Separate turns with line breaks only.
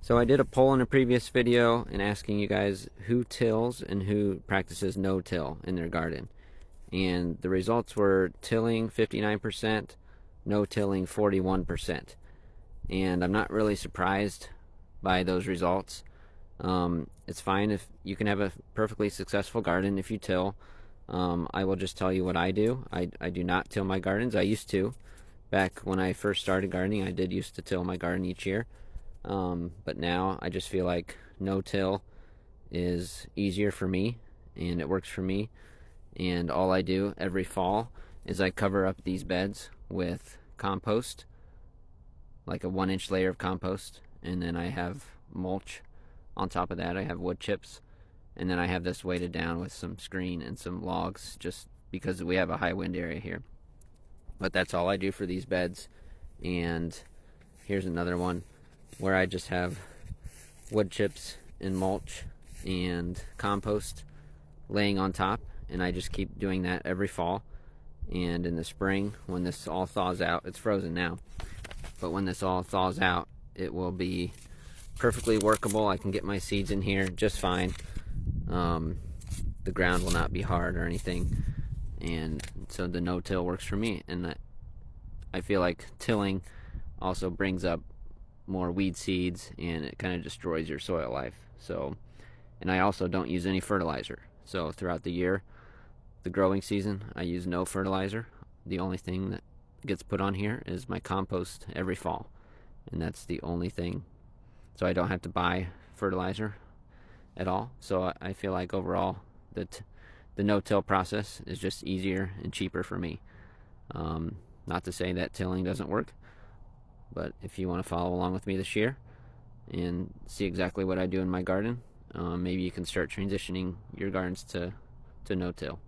So I did a poll in a previous video and asking you guys who tills and who practices no-till in their garden. And the results were tilling 59%, no-tilling 41%. And I'm not really surprised by those results. It's fine if you can have a perfectly successful garden if you till. I will just tell you what I do. I do not till my gardens. I used to. Back when I first started gardening, I did used to till my garden each year. But now I just feel like no-till is easier for me and it works for me. And all I do every fall is I cover up these beds with compost, like a 1-inch layer of compost, and then I have mulch on top of that. I have wood chips, and then I have this weighted down with some screen and some logs, just because we have a high wind area here. But that's all I do for these beds. And here's another one where I just have wood chips and mulch and compost laying on top, and I just keep doing that every fall. And in the spring, when this all thaws out, it's frozen now, but when this all thaws out, it will be perfectly workable. I can get my seeds in here just fine. The ground will not be hard or anything, and so the no-till works for me. And that, I feel like tilling also brings up more weed seeds, and it kind of destroys your soil life. So, and I also don't use any fertilizer. So throughout the year, the growing season, I use no fertilizer. The only thing that gets put on here is my compost every fall, and that's the only thing. So I don't have to buy fertilizer at all. So I feel like overall that the no-till process is just easier and cheaper for me. Not to say that tilling doesn't work, but if you want to follow along with me this year and see exactly what I do in my garden, maybe you can start transitioning your gardens to no-till.